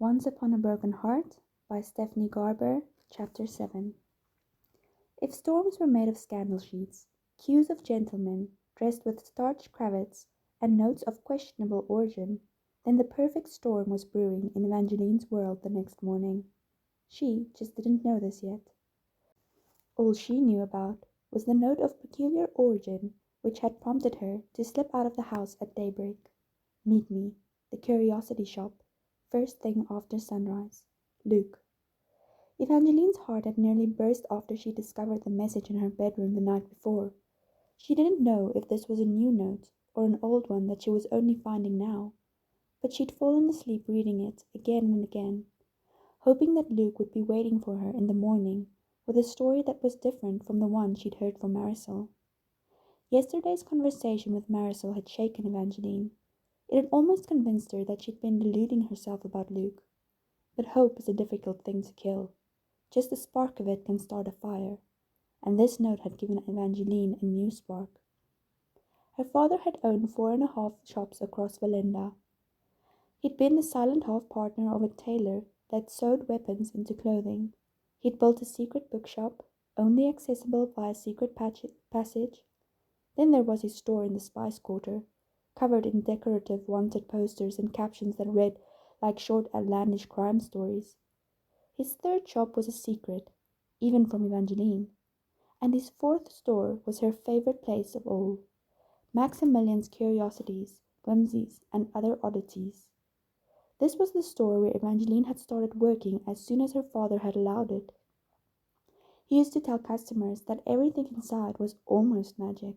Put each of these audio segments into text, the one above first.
Once Upon a Broken Heart by Stephanie Garber, Chapter 7. If storms were made of scandal sheets, queues of gentlemen dressed with starched cravats, and notes of questionable origin, then the perfect storm was brewing in Evangeline's world the next morning. She just didn't know this yet. All she knew about was the note of peculiar origin which had prompted her to slip out of the house at daybreak. Meet me, the curiosity shop, first thing after sunrise. Luke. Evangeline's heart had nearly burst after she discovered the message in her bedroom the night before. She didn't know if this was a new note or an old one that she was only finding now, but she'd fallen asleep reading it again and again, hoping that Luke would be waiting for her in the morning with a story that was different from the one she'd heard from Marisol. Yesterday's conversation with Marisol had shaken Evangeline. It had almost convinced her that she'd been deluding herself about Luke. But hope is a difficult thing to kill. Just a spark of it can start a fire, and this note had given Evangeline a new spark. Her father had owned 4.5 shops across Valinda. He'd been the silent half-partner of a tailor that sewed weapons into clothing. He'd built a secret bookshop, only accessible by a secret passage. Then there was his store in the Spice Quarter, covered in decorative wanted posters and captions that read like short outlandish crime stories. His third shop was a secret, even from Evangeline, and his fourth store was her favorite place of all, Maximilian's Curiosities, Whimsies, and Other Oddities. This was the store where Evangeline had started working as soon as her father had allowed it. He used to tell customers that everything inside was almost magic,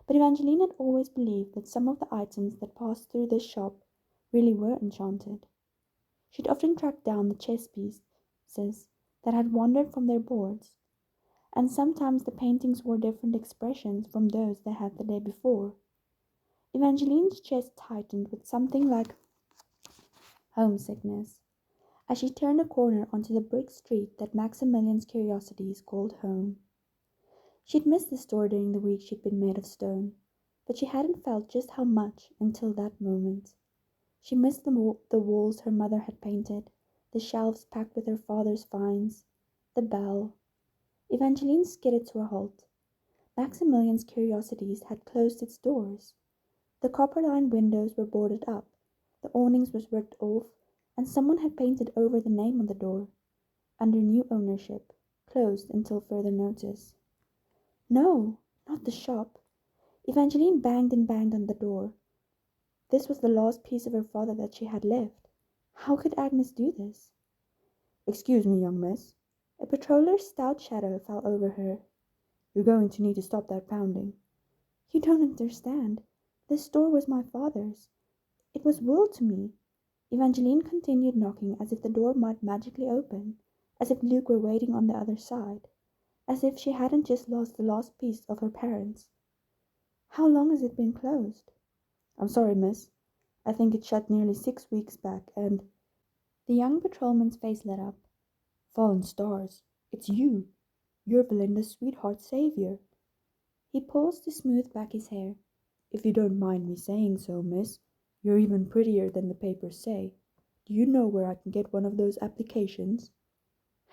but Evangeline had always believed that some of the items that passed through this shop really were enchanted. She'd often tracked down the chess pieces that had wandered from their boards, and sometimes the paintings wore different expressions from those they had the day before. Evangeline's chest tightened with something like homesickness as she turned a corner onto the brick street that Maximilian's Curiosities called home. She'd missed the store during the week she'd been made of stone, but she hadn't felt just how much until that moment. She missed the walls her mother had painted, the shelves packed with her father's finds, the bell. Evangeline skidded to a halt. Maximilian's Curiosities had closed its doors. The copper-lined windows were boarded up, the awnings were ripped off, and someone had painted over the name on the door, under new ownership, closed until further notice. No, not the shop. Evangeline banged and banged on the door. This was the last piece of her father that she had left. How could Agnes do this? "Excuse me, young miss." A patroller's stout shadow fell over her. "You're going to need to stop that pounding." "You don't understand. This door was my father's. It was willed to me." Evangeline continued knocking as if the door might magically open, as if Luke were waiting on the other side, as if she hadn't just lost the last piece of her parents. "How long has it been closed?" "I'm sorry, miss. I think it shut nearly 6 weeks back, and—" The young patrolman's face lit up. "Fallen stars, it's you. You're Belinda's sweetheart savior." He paused to smooth back his hair. "If you don't mind me saying so, miss, you're even prettier than the papers say. Do you know where I can get one of those applications?"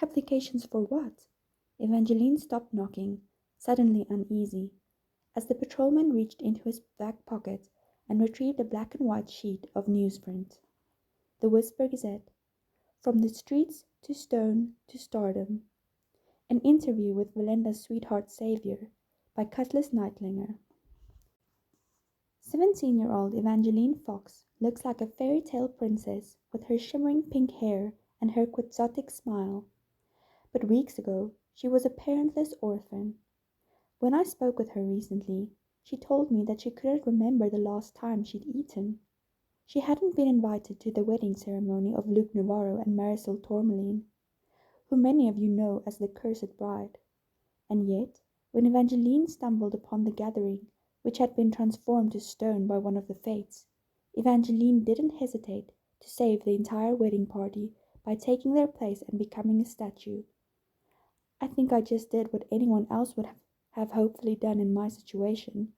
"Applications for what?" Evangeline stopped knocking, suddenly uneasy, as the patrolman reached into his back pocket and retrieved a black and white sheet of newsprint. The Whisper Gazette. From the streets to stone to stardom. An interview with Belinda's sweetheart savior by Cutlass Nightlinger. 17-year-old Evangeline Fox looks like a fairy tale princess with her shimmering pink hair and her quixotic smile. But weeks ago, she was a parentless orphan. When I spoke with her recently, she told me that she couldn't remember the last time she'd eaten. She hadn't been invited to the wedding ceremony of Luke Navarro and Marisol Tourmaline, who many of you know as the Cursed Bride. And yet, when Evangeline stumbled upon the gathering, which had been transformed to stone by one of the fates, Evangeline didn't hesitate to save the entire wedding party by taking their place and becoming a statue. "I think I just did what anyone else would have hopefully done in my situation.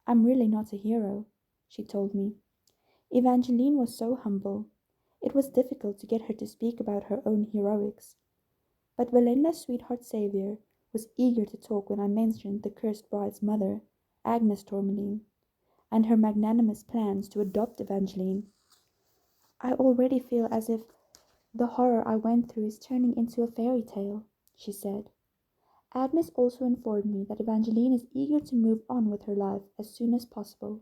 I'm really not a hero," she told me. Evangeline was so humble. It was difficult to get her to speak about her own heroics, but Belinda's sweetheart Saviour was eager to talk when I mentioned the cursed bride's mother, Agnes Tourmaline, and her magnanimous plans to adopt Evangeline. "I already feel as if the horror I went through is turning into a fairy tale," she said. Agnes also informed me that Evangeline is eager to move on with her life as soon as possible.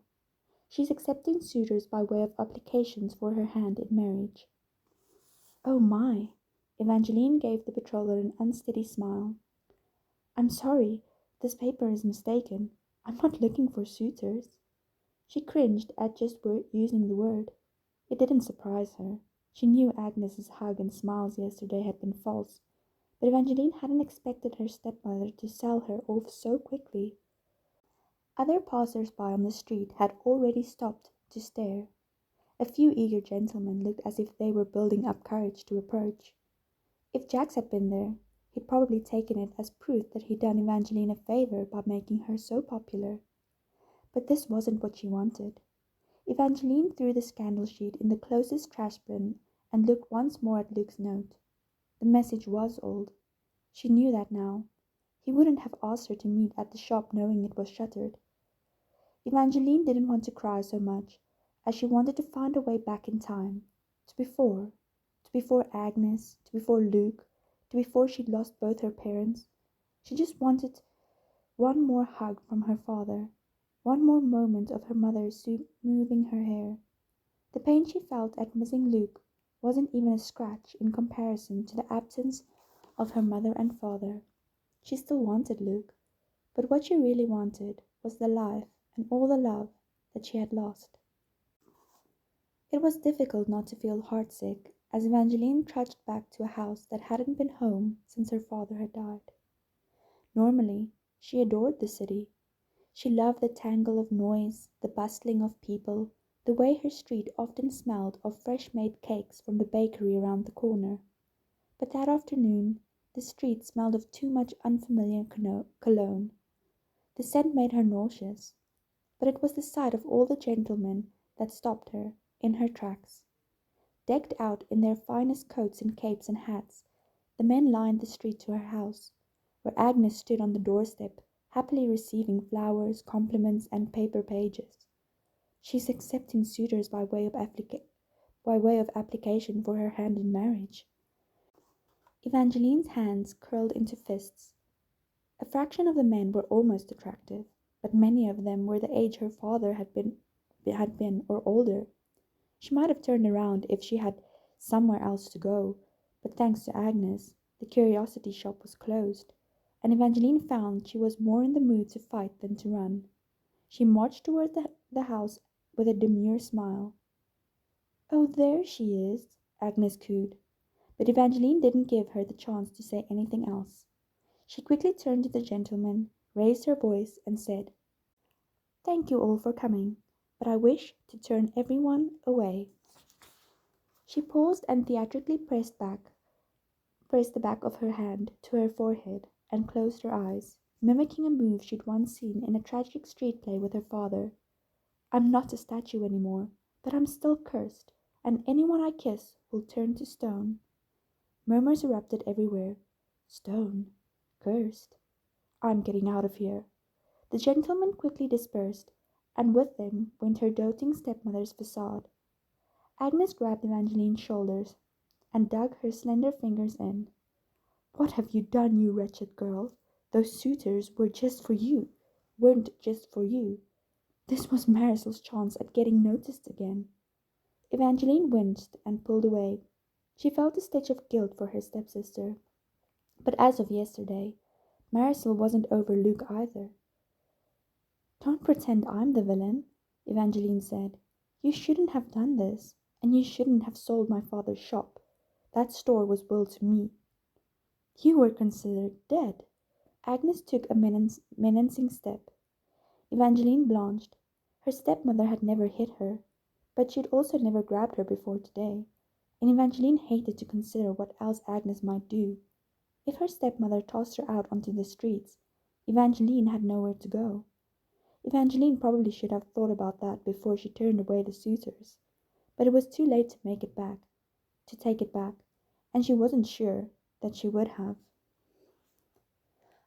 She's accepting suitors by way of applications for her hand in marriage. "Oh my!" Evangeline gave the betrothal an unsteady smile. "I'm sorry, this paper is mistaken. I'm not looking for suitors." She cringed at just using the word. It didn't surprise her. She knew Agnes's hug and smiles yesterday had been false, but Evangeline hadn't expected her stepmother to sell her off so quickly. Other passers-by on the street had already stopped to stare. A few eager gentlemen looked as if they were building up courage to approach. If Jax had been there, he'd probably taken it as proof that he'd done Evangeline a favor by making her so popular. But this wasn't what she wanted. Evangeline threw the scandal sheet in the closest trash bin and looked once more at Luke's note. The message was old. She knew that now. He wouldn't have asked her to meet at the shop knowing it was shuttered. Evangeline didn't want to cry so much as she wanted to find a way back in time, to before Agnes, to before Luke, to before she'd lost both her parents. She just wanted one more hug from her father, one more moment of her mother smoothing her hair. The pain she felt at missing Luke wasn't even a scratch in comparison to the absence of her mother and father. She still wanted Luke, but what she really wanted was the life and all the love that she had lost. It was difficult not to feel heartsick as Evangeline trudged back to a house that hadn't been home since her father had died. Normally, she adored the city. She loved the tangle of noise, the bustling of people, the way her street often smelled of fresh-made cakes from the bakery around the corner. But that afternoon, the street smelled of too much unfamiliar cologne. The scent made her nauseous, but it was the sight of all the gentlemen that stopped her in her tracks. Decked out in their finest coats and capes and hats, the men lined the street to her house, where Agnes stood on the doorstep, happily receiving flowers, compliments, and paper pages. "She's accepting suitors by way of application for her hand in marriage." Evangeline's hands curled into fists. A fraction of the men were almost attractive, but many of them were the age her father had been or older. She might have turned around if she had somewhere else to go, but thanks to Agnes, the curiosity shop was closed, and Evangeline found she was more in the mood to fight than to run. She marched toward the house with a demure smile. "Oh, there she is," Agnes cooed, but Evangeline didn't give her the chance to say anything else. She quickly turned to the gentleman, raised her voice, and said, "Thank you all for coming, but I wish to turn everyone away." She paused and theatrically pressed the back of her hand to her forehead and closed her eyes, mimicking a move she'd once seen in a tragic street play with her father. "I'm not a statue anymore, but I'm still cursed, and anyone I kiss will turn to stone." Murmurs erupted everywhere. Stone? Cursed? "I'm getting out of here." The gentlemen quickly dispersed, and with them went her doting stepmother's facade. Agnes grabbed Evangeline's shoulders and dug her slender fingers in. "What have you done, you wretched girl? Those suitors weren't just for you. This was Marisol's chance at getting noticed again." Evangeline winced and pulled away. She felt a stitch of guilt for her stepsister. But as of yesterday, Marisol wasn't over Luke either. "Don't pretend I'm the villain," Evangeline said. "You shouldn't have done this, and you shouldn't have sold my father's shop. That store was willed to me." "You were considered dead." Agnes took a menacing step. Evangeline blanched. Her stepmother had never hit her, but she'd also never grabbed her before today, and Evangeline hated to consider what else Agnes might do. If her stepmother tossed her out onto the streets, Evangeline had nowhere to go. Evangeline probably should have thought about that before she turned away the suitors, but it was too late to make it back. to take it back, and she wasn't sure that she would have.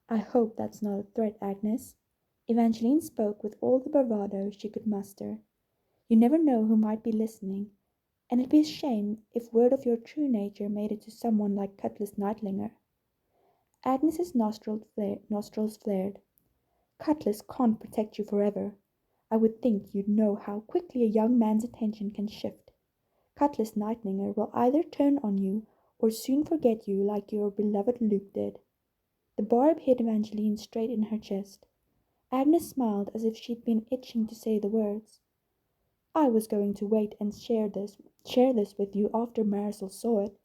I hope that's not a threat, Agnes. Evangeline spoke with all the bravado she could muster. You never know who might be listening, and it'd be a shame if word of your true nature made it to someone like Cutlass Nightlinger. Agnes's nostrils flared. Cutlass can't protect you forever. I would think you'd know how quickly a young man's attention can shift. Cutlass Nightlinger will either turn on you or soon forget you like your beloved Luke did. The barb hit Evangeline straight in her chest. Agnes smiled as if she'd been itching to say the words. I was going to wait and share this with you after Marisol saw it,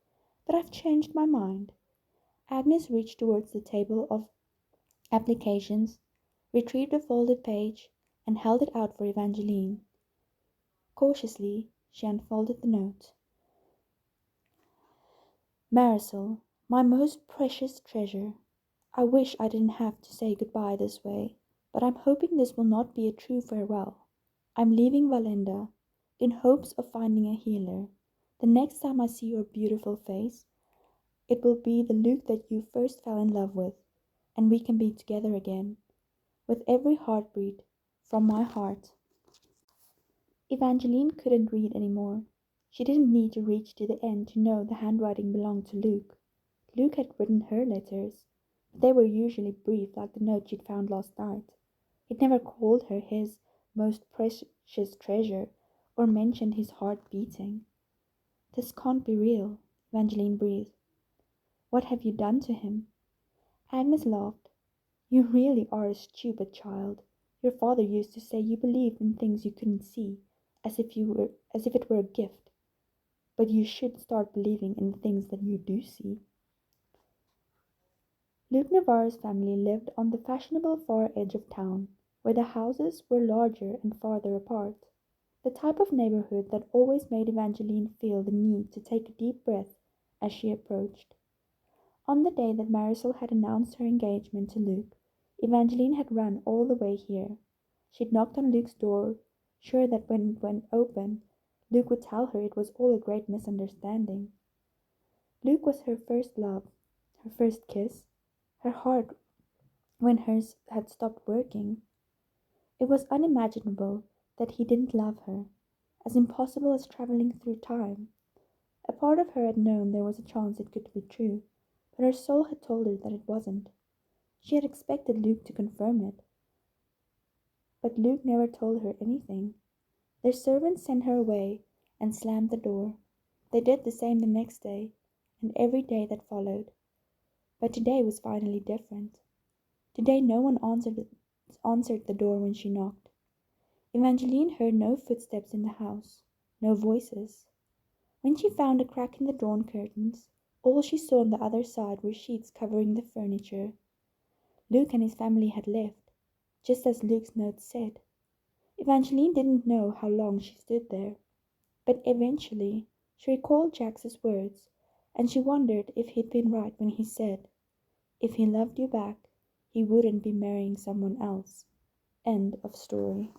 but I've changed my mind. Agnes reached towards the table of applications, retrieved a folded page, and held it out for Evangeline. Cautiously, she unfolded the note. Marisol, my most precious treasure, I wish I didn't have to say goodbye this way, but I'm hoping this will not be a true farewell. I'm leaving Valenda, in hopes of finding a healer. The next time I see your beautiful face, it will be the Luke that you first fell in love with, and we can be together again. With every heartbeat, from my heart. Evangeline couldn't read any more. She didn't need to reach to the end to know the handwriting belonged to Luke. Luke had written her letters, but they were usually brief like the note she'd found last night. He'd never called her his most precious treasure or mentioned his heart beating. This can't be real, Evangeline breathed. What have you done to him? Agnes laughed. You really are a stupid child. Your father used to say you believed in things you couldn't see, as if it were a gift. But you should start believing in the things that you do see. Luke Navarro's family lived on the fashionable far edge of town, where the houses were larger and farther apart, the type of neighborhood that always made Evangeline feel the need to take a deep breath as she approached. On the day that Marisol had announced her engagement to Luke, Evangeline had run all the way here. She'd knocked on Luke's door, sure that when it went open, Luke would tell her it was all a great misunderstanding. Luke was her first love, her first kiss, her heart when hers had stopped working. It was unimaginable that he didn't love her, as impossible as traveling through time. A part of her had known there was a chance it could be true, but her soul had told her that it wasn't. She had expected Luke to confirm it, but Luke never told her anything. Their servants sent her away and slammed the door. They did the same the next day, and every day that followed. But today was finally different. Today no one answered the door when she knocked. Evangeline heard no footsteps in the house, no voices. When she found a crack in the drawn curtains, all she saw on the other side were sheets covering the furniture. Luke and his family had left, just as Luke's note said. Evangeline didn't know how long she stood there, but eventually she recalled Jax's words, and she wondered if he'd been right when he said, if he loved you back, he wouldn't be marrying someone else. End of story.